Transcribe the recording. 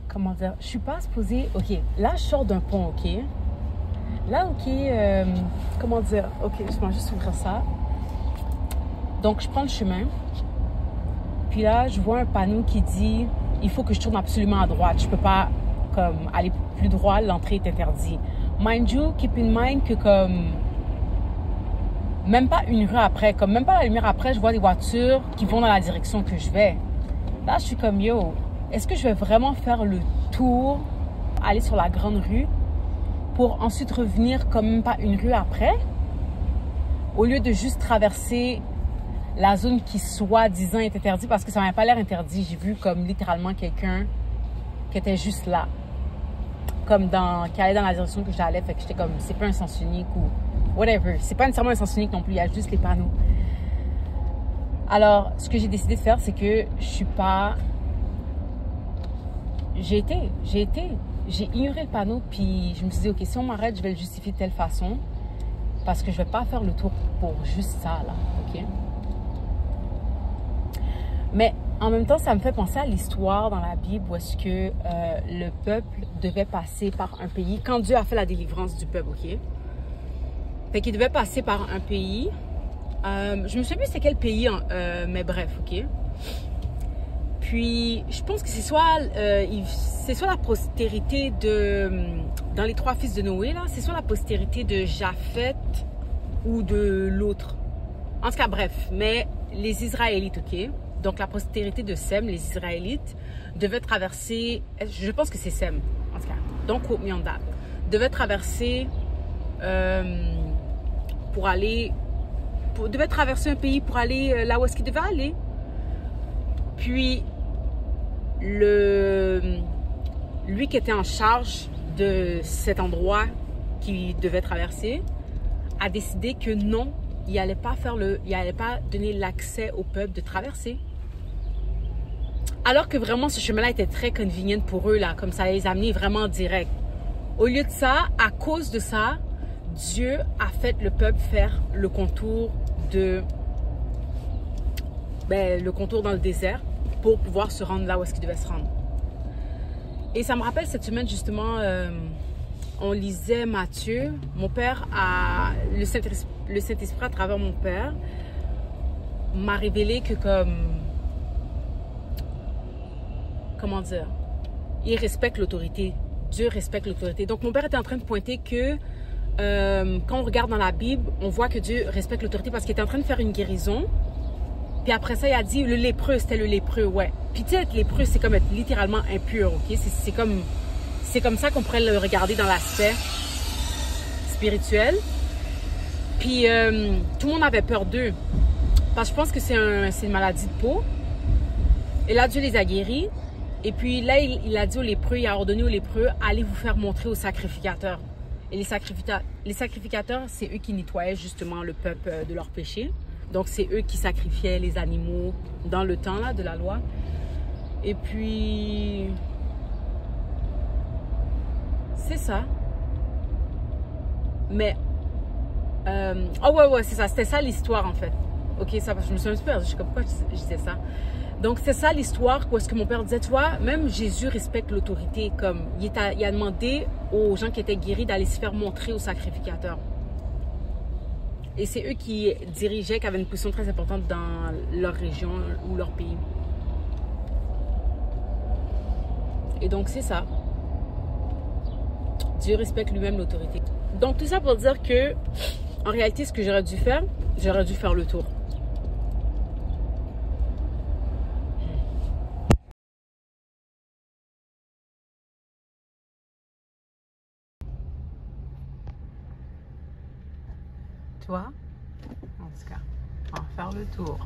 Comment dire? Je suis pas supposée... OK, là, je sors d'un pont, OK? Là, OK, comment dire? OK, je vais juste ouvrir ça. Donc, je prends le chemin. Puis là, je vois un panneau qui dit il faut que je tourne absolument à droite. Je peux pas comme aller plus droit, l'entrée est interdite. Mind you, keep in mind que comme même pas une rue après, comme même pas la lumière après, je vois des voitures qui vont dans la direction que je vais. Là, je suis comme yo, est-ce que je vais vraiment faire le tour, aller sur la grande rue pour ensuite revenir comme même pas une rue après, au lieu de juste traverser la zone qui soi-disant est interdite, parce que ça m'a pas l'air interdit. J'ai vu comme littéralement quelqu'un qui était juste là, comme qui allait dans la direction que j'allais, fait que j'étais comme, c'est pas un sens unique ou whatever. C'est pas nécessairement un sens unique non plus, il y a juste les panneaux. Alors, ce que j'ai décidé de faire, c'est que je suis pas... J'ai ignoré le panneau, puis je me suis dit, OK, si on m'arrête, je vais le justifier de telle façon, parce que je vais pas faire le tour pour juste ça, là, OK? Mais en même temps, ça me fait penser à l'histoire dans la Bible où est-ce que le peuple devait passer par un pays, quand Dieu a fait la délivrance du peuple, OK? Fait qu'il devait passer par un pays. Je me souviens plus c'est quel pays, mais bref, OK? Puis, je pense que c'est soit la postérité dans les trois fils de Noé, là, c'est soit la postérité de Japheth ou de l'autre. En tout cas, bref, mais les Israélites, OK? Donc, la postérité de Sem, les Israélites, devaient traverser, je pense que c'est Sem, en tout cas, don't quote me on that, devaient traverser devaient traverser un pays pour aller là où est-ce qu'ils devaient aller. Puis, lui qui était en charge de cet endroit qu'il devait traverser a décidé que non, il n'allait pas donner l'accès au peuple de traverser. Alors que vraiment, ce chemin-là était très convenient pour eux, là, comme ça les amenait vraiment direct. Au lieu de ça, à cause de ça, Dieu a fait le peuple faire le contour dans le désert pour pouvoir se rendre là où est-ce qu'il devait se rendre. Et ça me rappelle cette semaine, justement, on lisait Matthieu. Mon père le Saint-Esprit à travers mon père m'a révélé que comment dire, il respecte l'autorité. Dieu respecte l'autorité. Donc, mon père était en train de pointer que quand on regarde dans la Bible, on voit que Dieu respecte l'autorité parce qu'il était en train de faire une guérison. Puis après ça, il a dit le lépreux, c'était le lépreux, ouais. Puis tu sais, être lépreux, c'est comme être littéralement impur, ok? C'est comme ça qu'on pourrait le regarder dans l'aspect spirituel. Puis tout le monde avait peur d'eux. Parce que je pense que c'est une maladie de peau. Et là, Dieu les a guéris. Et puis là, il a dit aux lépreux, il a ordonné aux lépreux, allez vous faire montrer aux sacrificateurs. Et les sacrificateurs, c'est eux qui nettoyaient justement le peuple de leurs péchés. Donc, c'est eux qui sacrifiaient les animaux dans le temps là, de la loi. Et puis, c'est ça. Mais, ouais, c'est ça. C'était ça l'histoire en fait. Ok, ça, je me suis un peu perdue. Je sais pas pourquoi je disais ça. Donc, c'est ça l'histoire, parce que mon père disait, tu vois, même Jésus respecte l'autorité. Comme il a demandé aux gens qui étaient guéris d'aller se faire montrer aux sacrificateurs. Et c'est eux qui dirigeaient, qui avaient une position très importante dans leur région ou leur pays. Et donc, c'est ça. Dieu respecte lui-même l'autorité. Donc, tout ça pour dire que, en réalité, ce que j'aurais dû faire le tour. Tu vois? En tout cas, on va faire le tour.